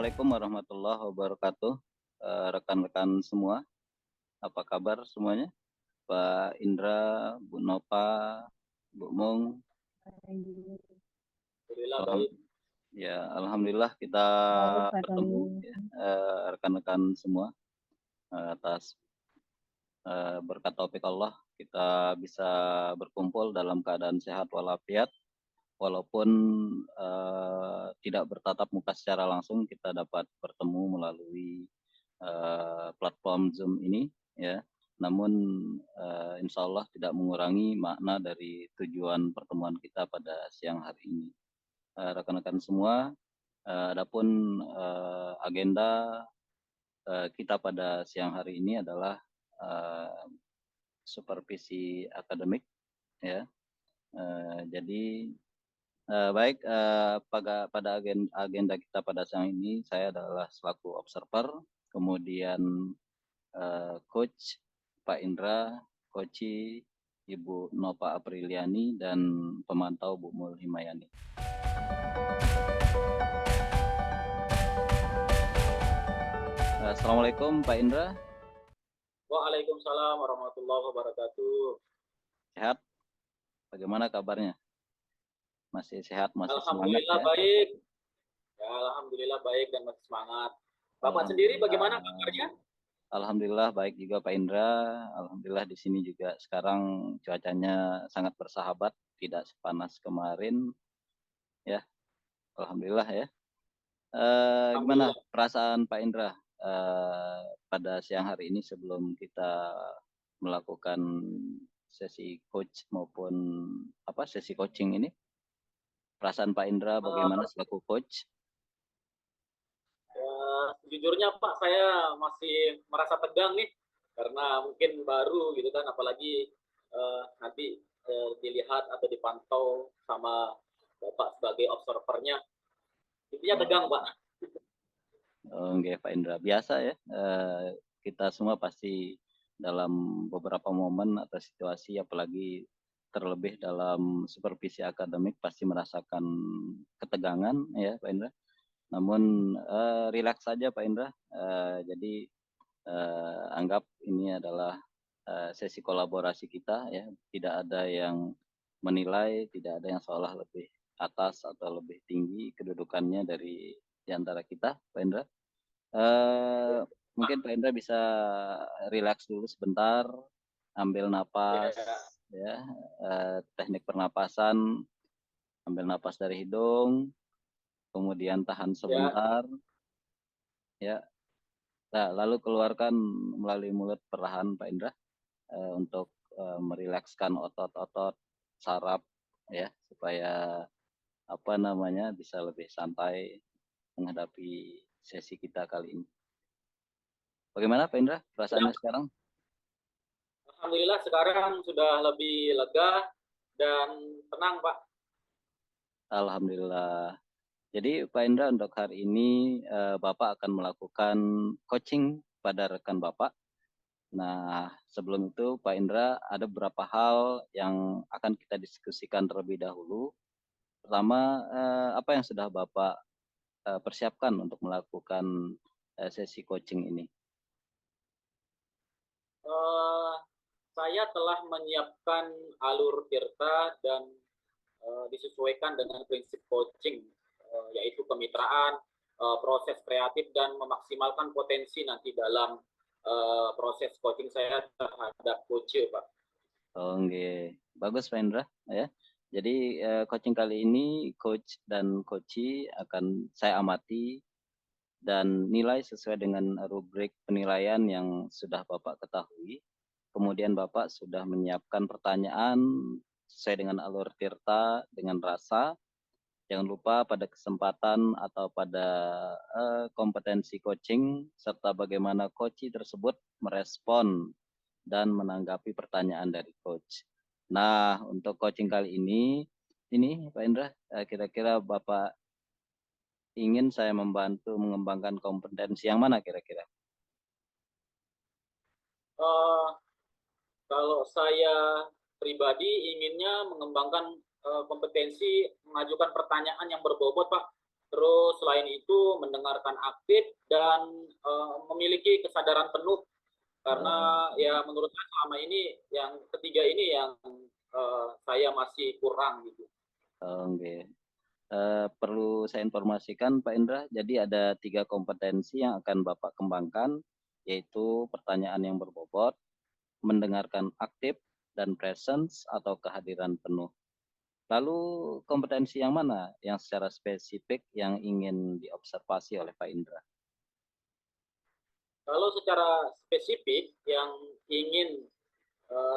Assalamualaikum warahmatullahi wabarakatuh. Rekan-rekan semua, apa kabar semuanya? Pak Indra, Bu Nova, Bu Mung. Alhamdulillah Alham- baik. Ya, alhamdulillah kita bertemu ya, rekan-rekan semua atas berkat taufik Allah kita bisa berkumpul dalam keadaan sehat walafiat. Walaupun tidak bertatap muka secara langsung, kita dapat bertemu melalui platform Zoom ini, ya. Namun insya Allah tidak mengurangi makna dari tujuan pertemuan kita pada siang hari ini. Rekan-rekan semua, adapun agenda kita pada siang hari ini adalah supervisi akademik, ya. Jadi baik, pada agenda kita pada siang ini, saya adalah selaku observer, kemudian Coach Pak Indra, Koci Ibu Nova Apriliani, dan pemantau Bu Mul Himayani. Assalamualaikum Pak Indra. Waalaikumsalam warahmatullahi wabarakatuh. Sehat? Bagaimana kabarnya? Masih sehat, masih semangat Alhamdulillah ya? baik. Ya, alhamdulillah baik dan masih semangat. Bapak sendiri bagaimana kabarnya? Alhamdulillah baik juga Pak Indra. Alhamdulillah di sini juga sekarang cuacanya sangat bersahabat, tidak sepanas kemarin. Ya, alhamdulillah ya. Gimana Alhamdulillah. perasaan Pak Indra pada siang hari ini sebelum kita melakukan sesi coach maupun sesi coaching ini? Perasaan Pak Indra bagaimana selaku coach? Jujurnya Pak, saya masih merasa tegang nih karena mungkin baru gitu kan, apalagi nanti dilihat atau dipantau sama Bapak sebagai observernya. Intinya tegang Pak. Oke, Pak Indra. Biasa ya, kita semua pasti dalam beberapa momen atau situasi, apalagi terlebih dalam supervisi akademik, pasti merasakan ketegangan ya Pak Indra. Namun rileks saja Pak Indra. Jadi anggap ini adalah sesi kolaborasi kita ya. Tidak ada yang menilai, tidak ada yang seolah lebih atas atau lebih tinggi kedudukannya dari antara kita, Pak Indra. Mungkin Pak Indra bisa rileks dulu sebentar, ambil napas, Ya, ya, teknik pernapasan, ambil napas dari hidung, kemudian tahan ya. sebentar, ya. Nah, lalu keluarkan melalui mulut perlahan, Pak Indra, untuk merilekskan otot-otot saraf, ya, supaya bisa lebih santai menghadapi sesi kita kali ini. Bagaimana Pak Indra Ya, perasaannya sekarang? alhamdulillah sekarang sudah lebih lega dan tenang Pak. Alhamdulillah. Jadi Pak Indra untuk hari ini Bapak akan melakukan coaching pada rekan Bapak. Nah sebelum itu Pak Indra ada beberapa hal yang akan kita diskusikan terlebih dahulu. Pertama, apa yang sudah Bapak persiapkan untuk melakukan sesi coaching ini? Eh, saya telah menyiapkan alur tirta dan disesuaikan dengan prinsip coaching, yaitu kemitraan, proses kreatif, dan memaksimalkan potensi nanti dalam proses coaching saya terhadap coach, Pak. Oke, bagus Pak Indra. Ya. Jadi coaching kali ini coach dan coachee akan saya amati dan nilai sesuai dengan rubrik penilaian yang sudah Bapak ketahui. Kemudian Bapak sudah menyiapkan pertanyaan sesuai dengan alur tirta, dengan rasa. Jangan lupa pada kesempatan atau pada kompetensi coaching, serta bagaimana coachee tersebut merespon dan menanggapi pertanyaan dari coach. Nah, untuk coaching kali ini Pak Indra, kira-kira Bapak ingin saya membantu mengembangkan kompetensi yang mana kira-kira? Uh, Kalau saya pribadi inginnya mengembangkan kompetensi mengajukan pertanyaan yang berbobot, Pak, Terus selain itu mendengarkan aktif dan memiliki kesadaran penuh, karena ya menurut saya selama ini yang ketiga ini yang saya masih kurang gitu. Oke. Perlu saya informasikan Pak Indra, jadi ada 3 kompetensi yang akan Bapak kembangkan, yaitu pertanyaan yang berbobot, mendengarkan aktif, dan presence atau kehadiran penuh. Lalu kompetensi yang mana yang secara spesifik yang ingin diobservasi oleh Pak Indra? Kalau secara spesifik yang ingin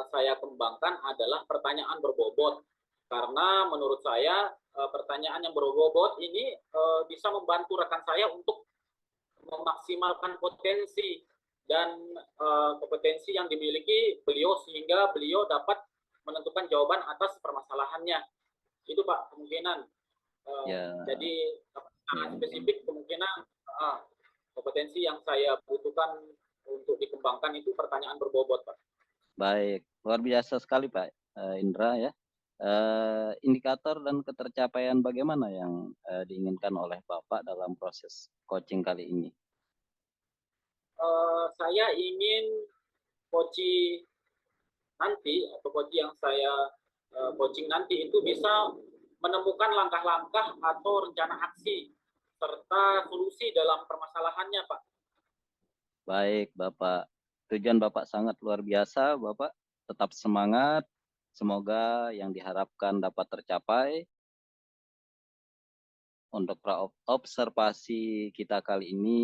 saya kembangkan adalah pertanyaan berbobot. Karena menurut saya pertanyaan yang berbobot ini bisa membantu rekan saya untuk memaksimalkan potensi dan kompetensi yang dimiliki beliau sehingga beliau dapat menentukan jawaban atas permasalahannya. Itu Pak kemungkinan. Ya, Jadi secara ya. spesifik kemungkinan kompetensi yang saya butuhkan untuk dikembangkan itu pertanyaan berbobot Pak. Baik, luar biasa sekali Pak Indra ya. Indikator dan ketercapaian bagaimana yang diinginkan oleh Bapak dalam proses coaching kali ini? Saya ingin coaching nanti atau coaching yang saya coaching nanti itu bisa menemukan langkah-langkah atau rencana aksi serta solusi dalam permasalahannya, Pak. Baik, Bapak. Tujuan Bapak sangat luar biasa, Bapak. Tetap semangat. Semoga yang diharapkan dapat tercapai. Untuk observasi kita kali ini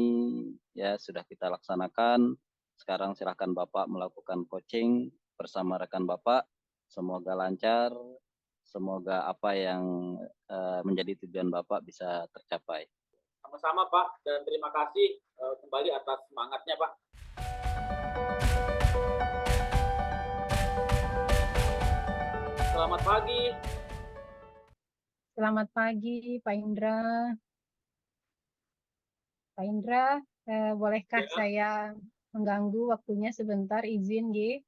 ya sudah kita laksanakan. Sekarang silakan Bapak melakukan coaching bersama rekan Bapak. Semoga lancar. Semoga apa yang menjadi tujuan Bapak bisa tercapai. Sama-sama, Pak, dan terima kasih kembali atas semangatnya, Pak. Selamat pagi. Selamat pagi, Pak Indra. Pak Indra, bolehkah Ya. saya mengganggu waktunya sebentar, izin, G?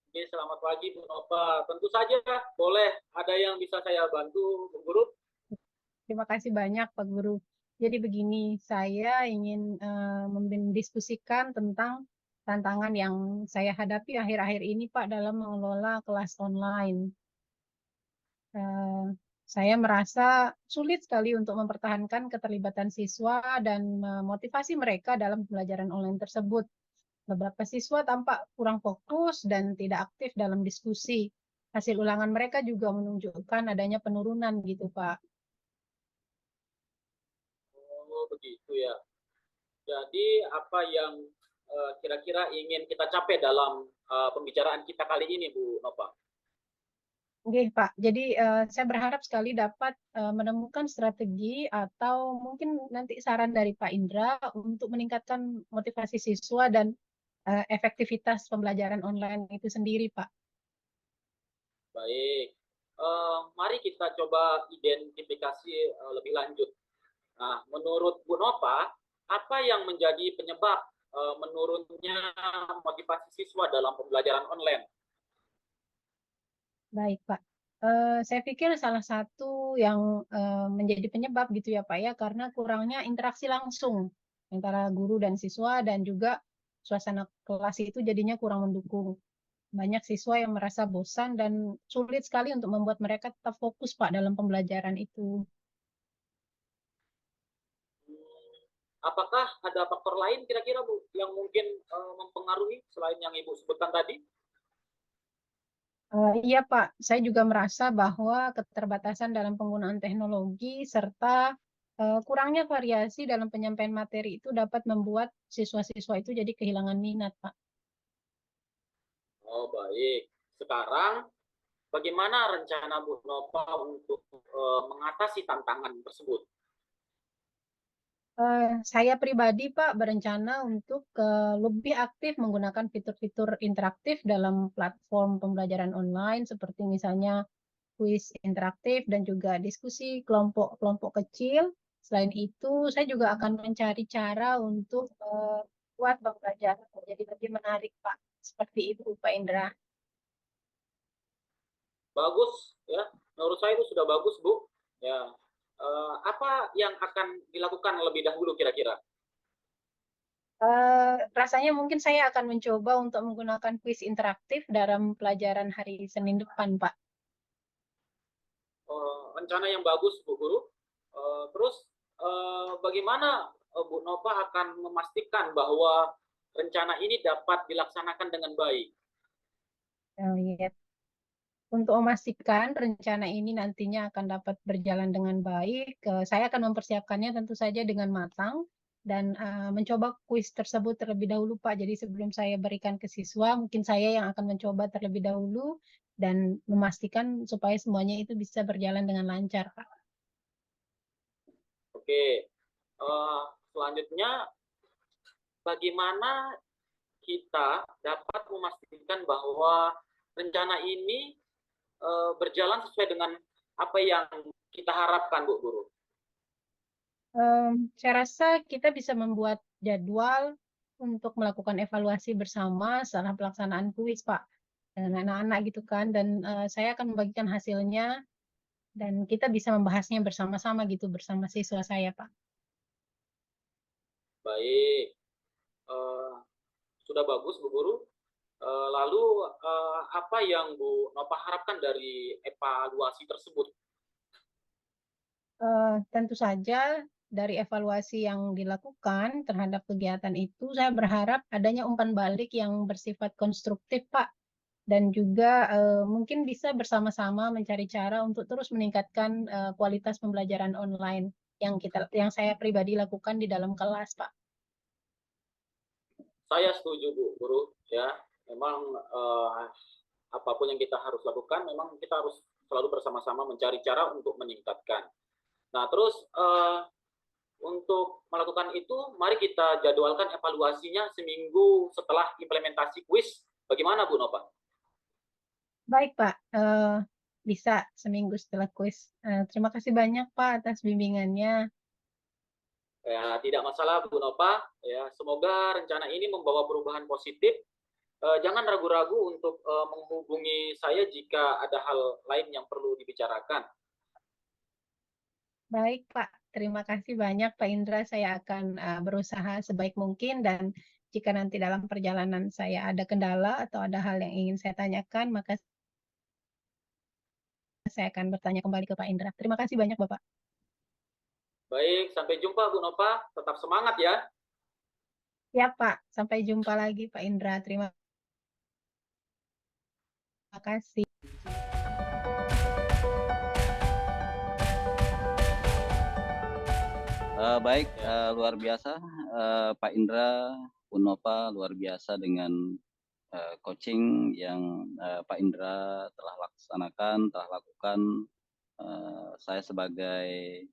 Oke, selamat pagi, Bu Nova. Tentu saja, boleh. Ada yang bisa saya bantu, Bu Guru? Terima kasih banyak, Pak Guru. Jadi begini, saya ingin mendiskusikan tentang tantangan yang saya hadapi akhir-akhir ini, Pak, dalam mengelola kelas online. Saya merasa sulit sekali untuk mempertahankan keterlibatan siswa dan memotivasi mereka dalam pembelajaran online tersebut. Beberapa siswa tampak kurang fokus dan tidak aktif dalam diskusi. Hasil ulangan mereka juga menunjukkan adanya penurunan gitu, Pak. Oh, begitu ya. Jadi apa yang kira-kira ingin kita capai dalam pembicaraan kita kali ini, Bu Nova? Oke, Pak. Jadi saya berharap sekali dapat menemukan strategi atau mungkin nanti saran dari Pak Indra untuk meningkatkan motivasi siswa dan efektivitas pembelajaran online itu sendiri, Pak. Baik. Mari kita coba identifikasi lebih lanjut. Nah, menurut Bu Nova, apa yang menjadi penyebab menurunnya motivasi siswa dalam pembelajaran online? Baik, Pak. Saya pikir salah satu yang menjadi penyebab gitu ya, Pak ya, karena kurangnya interaksi langsung antara guru dan siswa dan juga suasana kelas itu jadinya kurang mendukung. Banyak siswa yang merasa bosan dan sulit sekali untuk membuat mereka tetap fokus, Pak, dalam pembelajaran itu. Apakah ada faktor lain kira-kira Bu yang mungkin mempengaruhi selain yang Ibu sebutkan tadi? Iya, Pak. Saya juga merasa bahwa keterbatasan dalam penggunaan teknologi serta kurangnya variasi dalam penyampaian materi itu dapat membuat siswa-siswa itu jadi kehilangan minat, Pak. Oh, baik. Sekarang bagaimana rencana Bu Nova untuk mengatasi tantangan tersebut? Saya pribadi, Pak, berencana untuk lebih aktif menggunakan fitur-fitur interaktif dalam platform pembelajaran online, seperti misalnya kuis interaktif dan juga diskusi kelompok-kelompok kecil. Selain itu, saya juga akan mencari cara untuk buat pembelajaran menjadi lebih menarik, Pak. Seperti itu, Pak Indra. Bagus ya, menurut saya itu sudah bagus Bu. Ya, apa yang akan dilakukan lebih dahulu kira-kira? Rasanya mungkin saya akan mencoba untuk menggunakan kuis interaktif dalam pelajaran hari Senin depan, Pak. Rencana yang bagus, Bu Guru. Terus bagaimana Bu Nova akan memastikan bahwa rencana ini dapat dilaksanakan dengan baik? Ya. Untuk memastikan rencana ini nantinya akan dapat berjalan dengan baik, saya akan mempersiapkannya tentu saja dengan matang dan mencoba kuis tersebut terlebih dahulu, Pak. Jadi sebelum saya berikan ke siswa, mungkin saya yang akan mencoba terlebih dahulu dan memastikan supaya semuanya itu bisa berjalan dengan lancar, Pak. Oke, selanjutnya bagaimana kita dapat memastikan bahwa rencana ini berjalan sesuai dengan apa yang kita harapkan, Bu Guru? Saya rasa kita bisa membuat jadwal untuk melakukan evaluasi bersama setelah pelaksanaan kuis, Pak, dengan anak-anak gitu kan. Dan saya akan membagikan hasilnya dan kita bisa membahasnya bersama-sama gitu bersama siswa saya, Pak. Baik, sudah bagus, Bu Guru. Lalu apa yang Bu Nova harapkan dari evaluasi tersebut? Tentu saja dari evaluasi yang dilakukan terhadap kegiatan itu, saya berharap adanya umpan balik yang bersifat konstruktif, Pak. Dan juga mungkin bisa bersama-sama mencari cara untuk terus meningkatkan kualitas pembelajaran online yang saya pribadi lakukan di dalam kelas, Pak. Saya setuju, Bu Guru. Ya, memang apapun yang kita harus lakukan, memang kita harus selalu bersama-sama mencari cara untuk meningkatkan. Nah, terus untuk melakukan itu, mari kita jadwalkan evaluasinya seminggu setelah implementasi kuis. Bagaimana, Bu Nova? Baik, Pak. Bisa seminggu setelah kuis. Terima kasih banyak, Pak, atas bimbingannya. Ya, tidak masalah, Bu Nova. Ya, semoga rencana ini membawa perubahan positif. Jangan ragu-ragu untuk menghubungi saya jika ada hal lain yang perlu dibicarakan. Baik, Pak. Terima kasih banyak, Pak Indra. Saya akan berusaha sebaik mungkin dan jika nanti dalam perjalanan saya ada kendala atau ada hal yang ingin saya tanyakan, maka saya akan bertanya kembali ke Pak Indra. Terima kasih banyak, Bapak. Baik, sampai jumpa Bu Nova. Tetap semangat ya. Ya, Pak. Sampai jumpa lagi, Pak Indra. Terima kasih. Baik, luar biasa Pak Indra, Bu Nova, luar biasa dengan coaching yang Pak Indra telah lakukan. Saya sebagai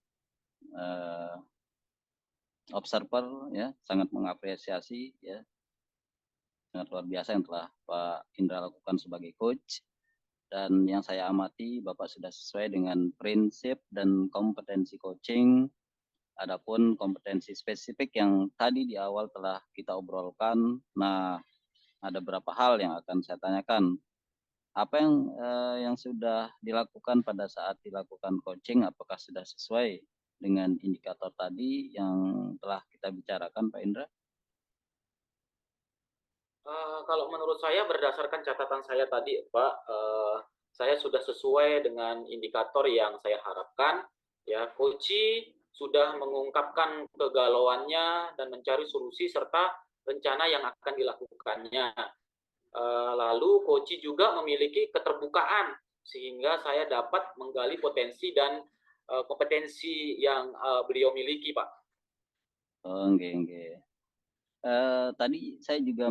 observer ya sangat mengapresiasi ya sangat luar biasa yang telah Pak Indra lakukan sebagai coach, dan yang saya amati Bapak sudah sesuai dengan prinsip dan kompetensi coaching. Adapun kompetensi spesifik yang tadi di awal telah kita obrolkan, nah ada beberapa hal yang akan saya tanyakan. Apa yang sudah dilakukan pada saat dilakukan coaching, apakah sudah sesuai dengan indikator tadi yang telah kita bicarakan, Pak Indra? Kalau menurut saya berdasarkan catatan saya tadi, Pak, saya sudah sesuai dengan indikator yang saya harapkan. Ya, Koci sudah mengungkapkan kegalauannya dan mencari solusi serta rencana yang akan dilakukannya. Lalu Koci juga memiliki keterbukaan sehingga saya dapat menggali potensi dan kompetensi yang beliau miliki, Pak. Oh, nggih. Tadi saya juga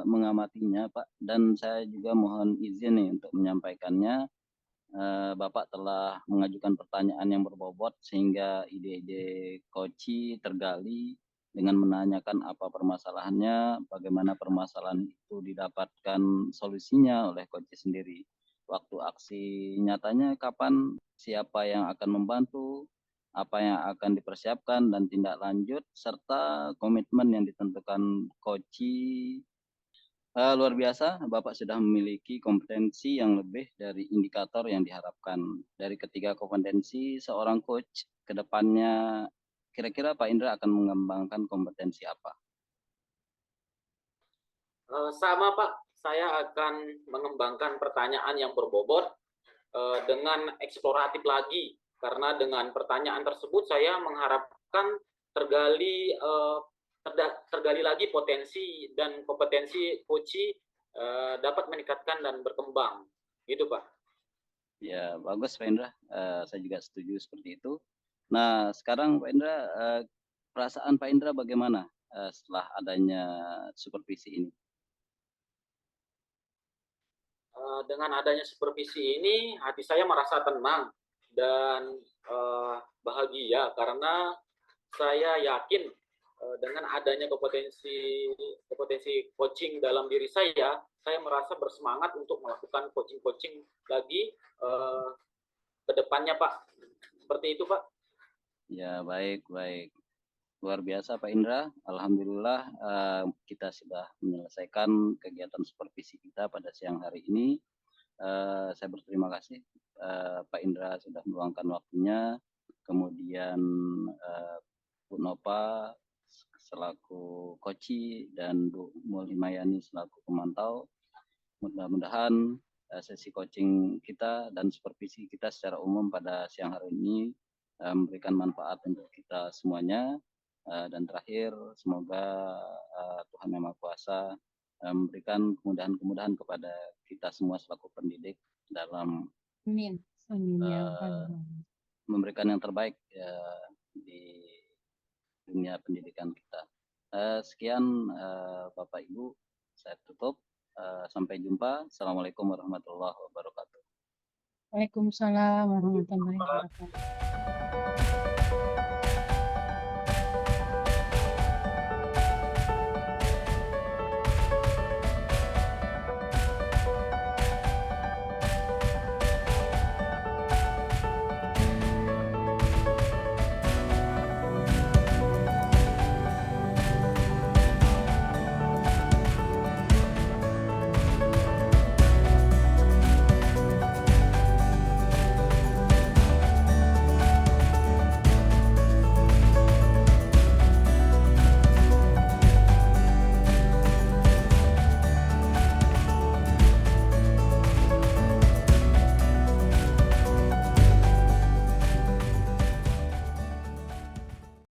mengamatinya, Pak, dan saya juga mohon izin nih untuk menyampaikannya. Bapak telah mengajukan pertanyaan yang berbobot sehingga ide-ide Koci tergali dengan menanyakan apa permasalahannya, bagaimana permasalahan itu didapatkan solusinya oleh Koci sendiri. Waktu aksi nyatanya kapan, siapa yang akan membantu, apa yang akan dipersiapkan dan tindak lanjut serta komitmen yang ditentukan Koci Luar biasa, Bapak sudah memiliki kompetensi yang lebih dari indikator yang diharapkan. Dari ketiga kompetensi seorang coach, ke depannya kira-kira Pak Indra akan mengembangkan kompetensi apa? Sama Pak, saya akan mengembangkan pertanyaan yang berbobot dengan eksploratif lagi, karena dengan pertanyaan tersebut saya mengharapkan tergali tergali lagi potensi dan kompetensi coach dapat meningkatkan dan berkembang, gitu Pak. Ya, bagus Pak Indra. Saya juga setuju seperti itu. Nah, sekarang Pak Indra, perasaan Pak Indra bagaimana setelah adanya supervisi ini? Dengan adanya supervisi ini, hati saya merasa tenang dan bahagia karena saya yakin dengan adanya kompetensi coaching dalam diri saya merasa bersemangat untuk melakukan coaching lagi ke depannya, Pak. Seperti itu, Pak. Ya, baik, baik. Luar biasa Pak Indra. Alhamdulillah kita sudah menyelesaikan kegiatan supervisi kita pada siang hari ini. Saya berterima kasih Pak Indra sudah meluangkan waktunya. Kemudian Bu Nova selaku koci dan Bu Mulimayani selaku pemantau. Mudah-mudahan sesi coaching kita dan supervisi kita secara umum pada siang hari ini memberikan manfaat untuk kita semuanya. Dan terakhir, semoga Tuhan Yang Maha Kuasa memberikan kemudahan-kemudahan kepada kita semua selaku pendidik dalam Amin. Amin ya uh, memberikan yang terbaik di dunia pendidikan kita. Sekian Bapak Ibu, saya tutup. Sampai jumpa. Assalamualaikum warahmatullahi wabarakatuh. Waalaikumsalam warahmatullahi wabarakatuh.